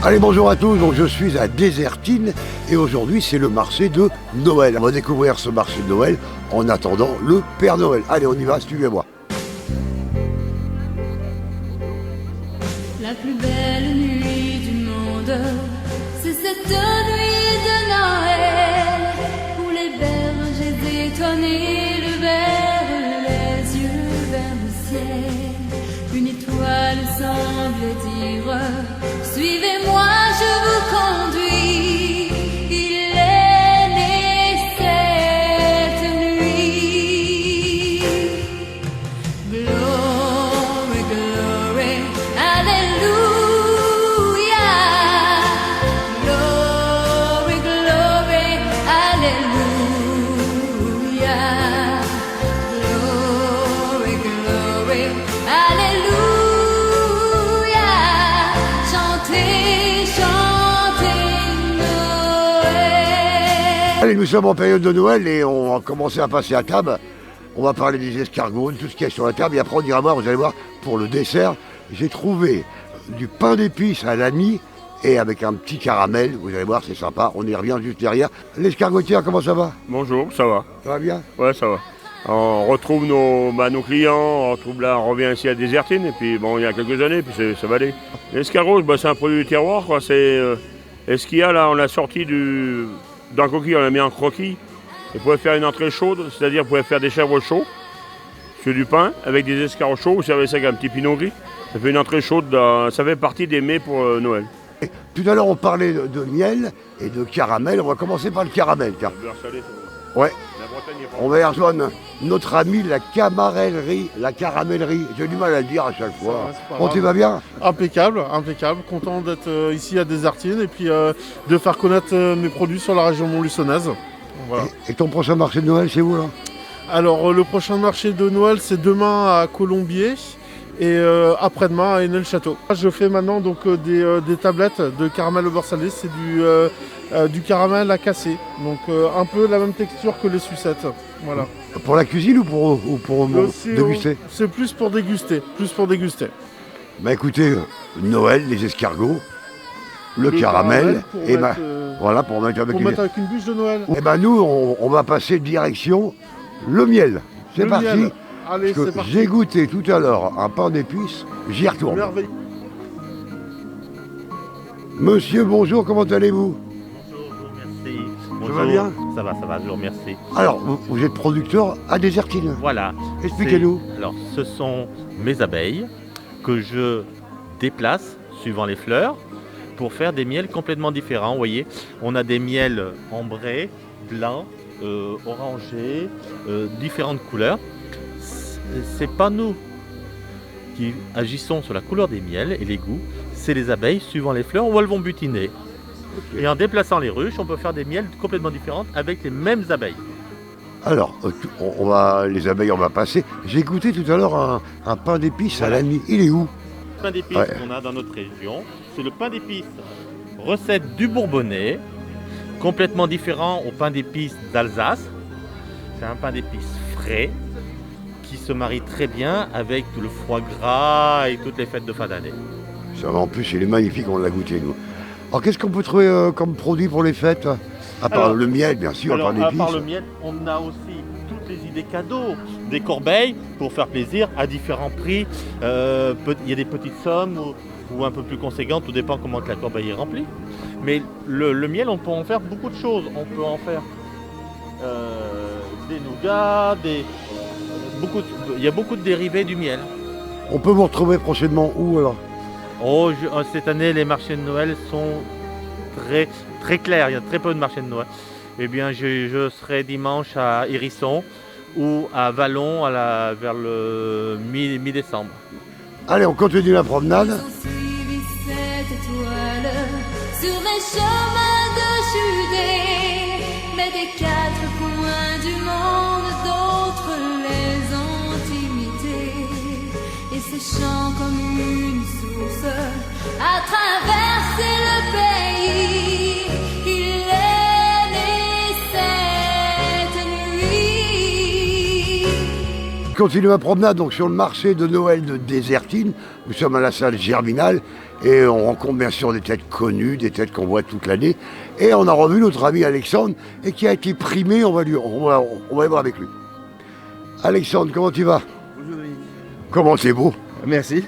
Allez, bonjour à tous, donc je suis à Désertine et aujourd'hui c'est le marché de Noël. On va découvrir ce marché de Noël en attendant le Père Noël. Allez, on y va, suivez-moi. La plus belle nuit du monde, c'est cette nuit de Noël où les bergers étonnés levèrent les yeux vers le ciel. Une étoile semblait dire: suivez-moi, je vous conduis. Il est né cette nuit. Glory, glory, alléluia. Glory, glory, alléluia. Glory, glory, alléluia. Allez, nous sommes en période de Noël et on va commencer à passer à table. On va parler des escargots, de tout ce qu'il y a sur la table. Et après, on ira voir, vous allez voir, pour le dessert, j'ai trouvé du pain d'épices à l'anis et avec un petit caramel. Vous allez voir, c'est sympa. On y revient juste derrière. L'escargotière, comment ça va? Bonjour, ça va? Ça va bien? Ouais, ça va. On retrouve nos clients, on revient ici à Désertine, et puis bon, il y a quelques années, puis ça va aller. L'escargot, c'est un produit du terroir, quoi. Et ce qu'il y a là, on l'a sorti d'un coquille, on l'a mis en croquis. Et vous pouvez faire une entrée chaude, c'est-à-dire vous pouvez faire des chèvres chauds sur du pain avec des escargots chauds, vous servez ça avec un petit pinot gris. Ça fait une entrée chaude, ça fait partie des mets pour Noël. Tout à l'heure, on parlait de miel et de caramel. On va commencer par le caramel, car. Le beurre salé, Ouais. la Bretagne est pas On va y rejoindre notre ami la caramellerie. J'ai du mal à le dire à chaque fois. Bon, tu vas bien? Impeccable, impeccable. Content d'être ici à Désertine et puis de faire connaître mes produits sur la région montluçonnaise. Voilà. Et ton prochain marché de Noël, c'est où là? Alors le prochain marché de Noël, c'est demain à Colombier et après-demain à Hénin-le-Château. Je fais maintenant donc des tablettes de caramel au beurre salé. C'est du caramel à casser, donc un peu la même texture que les sucettes. Voilà. Pour la cuisine ou pour déguster? C'est plus pour déguster, Bah écoutez, Noël, les escargots, le caramel, et bah, voilà, pour mettre avec une bûche de Noël. Et ben nous, on va passer direction le miel. C'est parti. Miel. Allez, Parce c'est que parti. j'ai goûté tout à l'heure un pain d'épices, j'y retourne. Merveille. Monsieur, bonjour, comment allez-vous? Merci. Ça va bien? Ça va, je vous remercie. Alors, vous êtes producteur à Désertine. Voilà. Expliquez-nous. Alors, ce sont mes abeilles que je déplace suivant les fleurs pour faire des miels complètement différents. Vous voyez, on a des miels ambrés, blancs, orangés, différentes couleurs. C'est pas nous qui agissons sur la couleur des miels et les goûts, c'est les abeilles suivant les fleurs où elles vont butiner. Et en déplaçant les ruches, on peut faire des miels complètement différents avec les mêmes abeilles. Alors, les abeilles, on va passer. J'ai goûté tout à l'heure un pain d'épices à l'anis. Il est où? Le pain d'épices qu'on a dans notre région, c'est le pain d'épices recette du Bourbonnais, complètement différent au pain d'épices d'Alsace. C'est un pain d'épices frais qui se marie très bien avec tout le foie gras et toutes les fêtes de fin d'année. Ça va, en plus, il est magnifique, on l'a goûté, nous. Alors, qu'est-ce qu'on peut trouver comme produit pour les fêtes? À part le miel, bien sûr, le pain d'épices. À part le miel, on a aussi toutes les idées cadeaux. Des corbeilles pour faire plaisir à différents prix. Il y a des petites sommes ou un peu plus conséquentes, tout dépend comment la corbeille est remplie. Mais le miel, on peut en faire beaucoup de choses. On peut en faire des nougats, il y a beaucoup de dérivés du miel. On peut vous retrouver prochainement où, alors? Cette année, les marchés de Noël sont très, très clairs. Il y a très peu de marchés de Noël. Eh bien, je serai dimanche à Hérisson ou à Vallon vers le mi-décembre. Allez, on continue la promenade. Ils ont suivi cette étoile sur les chemins de Judée, mais des quatre coins du monde, d'autres les ont imités. Et séchant comme une source à traverser le pays, il est né cette nuit. continue ma promenade donc, sur le marché de Noël de Désertine. Nous sommes à la salle Germinal et on rencontre bien sûr des têtes connues, des têtes qu'on voit toute l'année. Et on a revu notre ami Alexandre et qui a été primé, on va aller voir avec lui. Alexandre, comment tu vas? Bonjour. Comment c'est beau? Merci,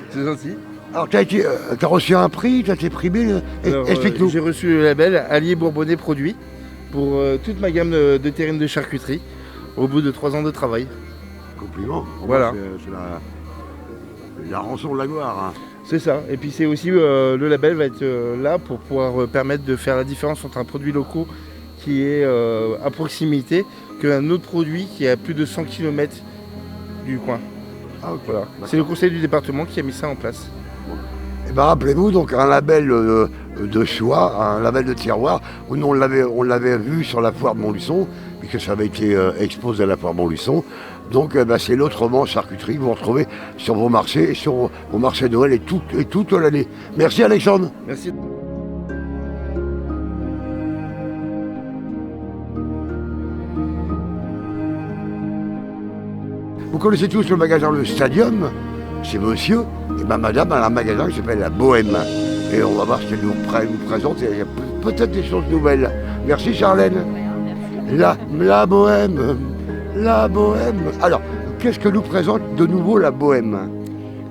c'est gentil. Alors t'as reçu un prix, t'as été primé, explique-nous. J'ai reçu le label Allier Bourbonnais Produit pour toute ma gamme de terrines de charcuterie au bout de 3 ans de travail. Compliment. Voilà. C'est la rançon de la gloire. Hein. C'est ça. Et puis c'est aussi le label va être là pour pouvoir permettre de faire la différence entre un produit local qui est à proximité qu'un autre produit qui est à plus de 100 km du coin. Ah, ok. Voilà. C'est le conseil du département qui a mis ça en place. Et ben rappelez-vous donc un label de choix, un label de tiroir, où nous on l'avait vu sur la foire de Montluçon, puisque ça avait été exposé à la foire de Montluçon. Donc c'est l'Autrement Charcuterie, vous retrouvez sur vos marchés et sur vos marchés de Noël et toute l'année. Merci Alexandre. Merci. Vous connaissez tous le magasin Le Stadium, c'est monsieur, et ben madame a un magasin qui s'appelle La Bohème. Et on va voir ce qu'elle nous présente, il y a peut-être des choses nouvelles. Merci Charlène. La Bohème, la Bohème. Alors, qu'est-ce que nous présente de nouveau La Bohème?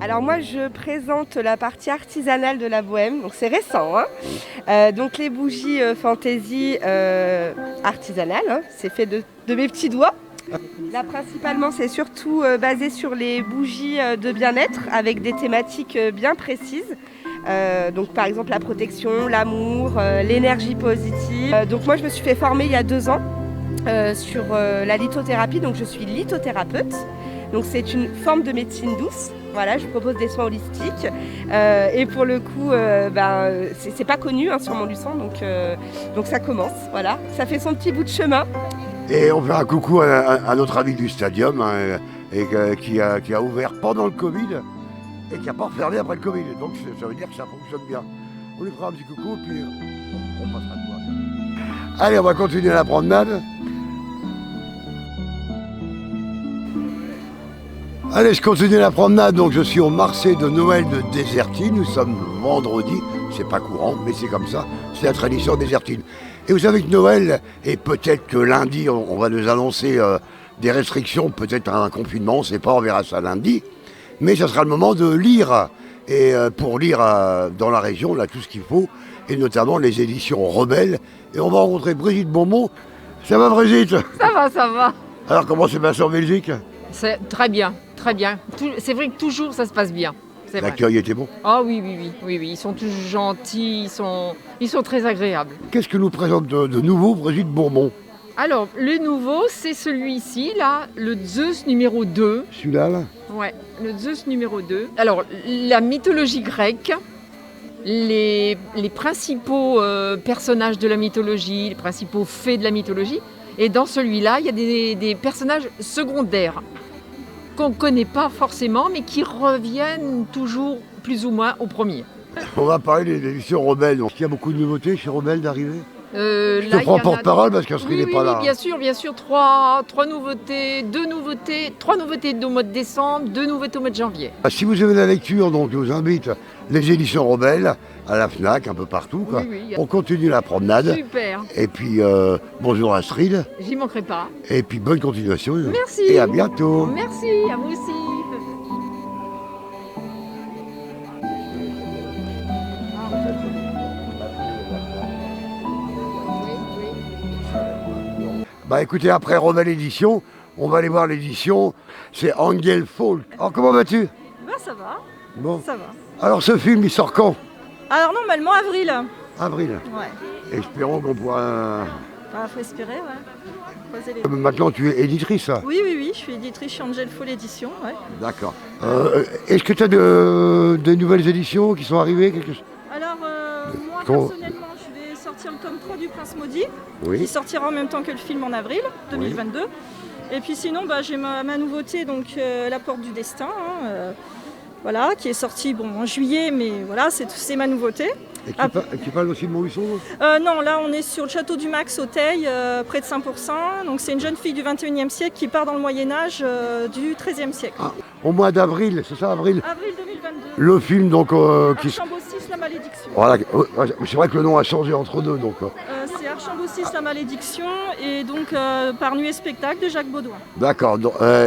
Alors moi je présente la partie artisanale de la Bohème, donc c'est récent. Hein. Donc les bougies fantaisie artisanales, hein. C'est fait de mes petits doigts. Là principalement c'est surtout basé sur les bougies de bien-être avec des thématiques bien précises. Donc par exemple la protection, l'amour, l'énergie positive. Donc moi je me suis fait former il y a 2 ans sur la lithothérapie, donc je suis lithothérapeute. Donc c'est une forme de médecine douce. Voilà, je propose des soins holistiques et pour le coup, c'est pas connu hein, sur Montluçon, donc ça commence. Voilà, ça fait son petit bout de chemin. Et on fait un coucou à notre ami du Stadium hein, qui a ouvert pendant le Covid et qui n'a pas refermé après le Covid. Donc ça veut dire que ça fonctionne bien. On lui fera un petit coucou puis on passera de voir. Allez, on va continuer la promenade. Allez, je continue la promenade, donc je suis au marché de Noël de Désertine. Nous sommes vendredi, c'est pas courant, mais c'est comme ça, c'est la tradition désertine. Et vous savez que Noël, et peut-être que lundi, on va nous annoncer des restrictions, peut-être un confinement, on ne sait pas, on verra ça lundi. Mais ça sera le moment de lire, et pour lire dans la région, on a tout ce qu'il faut, et notamment les éditions Rebelles. Et on va rencontrer Brigitte Beaumont. Ça va Brigitte? Ça va, ça va. Alors comment c'est passé en Belgique? C'est très bien, très bien. C'est vrai que toujours ça se passe bien. L'accueil était bon? Ah oui, ils sont tous gentils, ils sont très agréables. Qu'est-ce que nous présente de nouveau Brigitte Beaumont? Alors, le nouveau, c'est celui-ci, là, le Zeus numéro 2. Celui-là, là? Ouais, le Zeus numéro 2. Alors, la mythologie grecque, les principaux personnages de la mythologie, les principaux faits de la mythologie. Et dans celui-là, il y a des personnages secondaires qu'on ne connaît pas forcément, mais qui reviennent toujours plus ou moins au premier. On va parler des éditions Rebelles. Il y a beaucoup de nouveautés chez Rebelles d'arriver? Je te Là, prends porte-parole parce qu'Astrid n'est pas là. Oui, bien sûr. Trois nouveautés, trois nouveautés au mois de décembre, 2 nouveautés au mois de janvier. Si vous avez la lecture, donc je vous invite les éditions Rebelles à la FNAC, un peu partout. Quoi. Oui. On continue la promenade. Super. Et puis bonjour Astrid. J'y manquerai pas. Et puis bonne continuation. Merci. Et à bientôt. Merci, à vous aussi. Bah écoutez, après Rebelle Édition, on va aller voir l'édition, c'est Angel Folk. Alors comment vas-tu? Bah ça va, Bon. ça va. Alors ce film, il sort quand? Alors normalement avril. Avril. Ouais. Espérons qu'on pourra... Bah, faut espérer, ouais. Croiser les... Maintenant tu es éditrice. Oui, je suis éditrice chez Angel Fall Édition, ouais. D'accord. Est-ce que tu as des nouvelles éditions qui sont arrivées Alors moi Comment... personnellement je vais sortir le tome 3 du Prince Maudit, Oui. qui sortira en même temps que le film en avril 2022. Oui. Et puis sinon bah, j'ai ma nouveauté, donc La Porte du Destin, hein, voilà, qui est sortie en juillet, mais voilà, c'est ma nouveauté. Et qui parle aussi de Montluçon? Non, là on est sur le château du Max au Teil, près de Saint-Pourçain. Donc c'est une jeune fille du 21e siècle qui part dans le Moyen-Âge du 13e siècle. Ah, au mois d'avril, c'est ça, avril? Avril 2022. Le film donc qui... Archambault VI, la malédiction. Voilà, c'est vrai que le nom a changé entre deux donc. C'est Archambault VI, la malédiction, et donc par Nuit et spectacle de Jacques Baudouin. D'accord,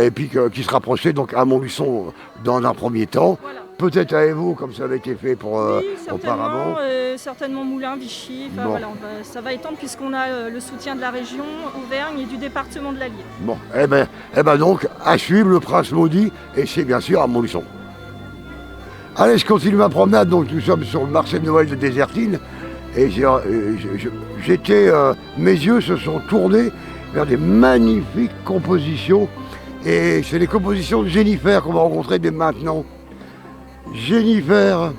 et puis qui se rapprochait donc à Montluçon dans un premier temps. Voilà. Peut-être à Évaux comme ça avait été fait pour Oui, auparavant. certainement Moulins, Vichy, Bon. voilà, ça va étendre puisqu'on a le soutien de la région Auvergne et du département de l'Allier. Bon, eh ben donc, à suivre le Prince Maudit, et c'est bien sûr à Montluçon. Allez, je continue ma promenade, donc nous sommes sur le marché de Noël de Désertine, et mes yeux se sont tournés vers des magnifiques compositions, et c'est les compositions de Jennifer qu'on va rencontrer dès maintenant. Jennifer,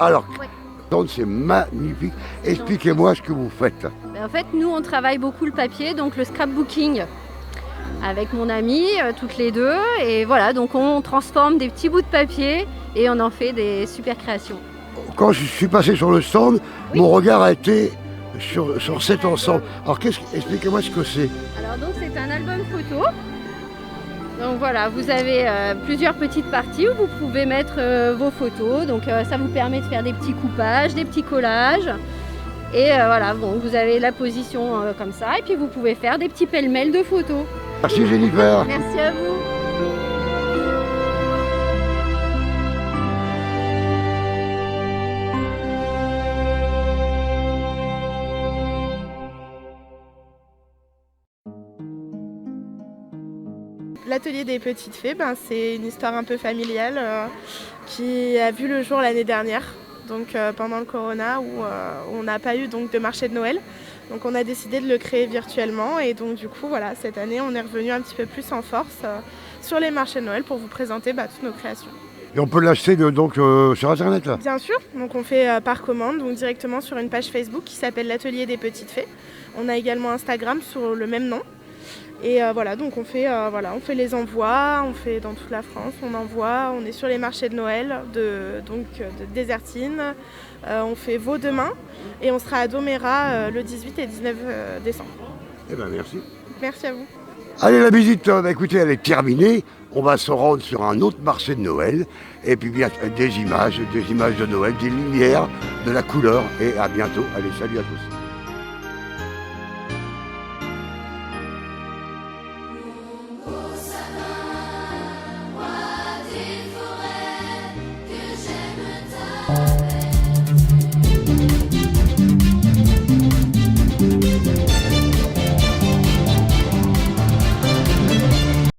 alors, c'est magnifique. Expliquez-moi ce que vous faites. En fait, nous, on travaille beaucoup le papier, donc le scrapbooking, avec mon amie, toutes les deux. Et voilà, donc on transforme des petits bouts de papier et on en fait des super créations. Quand je suis passé sur le stand, mon regard a été sur cet ensemble. Alors, expliquez-moi ce que c'est. Alors donc, c'est un album photo. Donc voilà, vous avez plusieurs petites parties où vous pouvez mettre vos photos. Donc ça vous permet de faire des petits coupages, des petits collages. Et voilà, donc vous avez la position comme ça. Et puis vous pouvez faire des petits pêle-mêle de photos. Merci Jennifer. Merci à vous. L'atelier des petites fées, c'est une histoire un peu familiale qui a vu le jour l'année dernière, donc pendant le corona où on n'a pas eu donc, de marché de Noël. Donc on a décidé de le créer virtuellement et donc du coup voilà, cette année on est revenu un petit peu plus en force sur les marchés de Noël pour vous présenter toutes nos créations. Et on peut l'acheter donc sur internet là? Bien sûr, donc on fait par commande, donc directement sur une page Facebook qui s'appelle l'atelier des petites fées. On a également Instagram sur le même nom. Et voilà, donc on fait les envois, on fait dans toute la France, on est sur les marchés de Noël de Désertine, on fait Vaux demain et on sera à Domérat le 18 et 19 décembre. Eh bien merci. Merci à vous. Allez, la visite, écoutez, elle est terminée. On va se rendre sur un autre marché de Noël. Et puis bien des images de Noël, des lumières, de la couleur. Et à bientôt. Allez, salut à tous.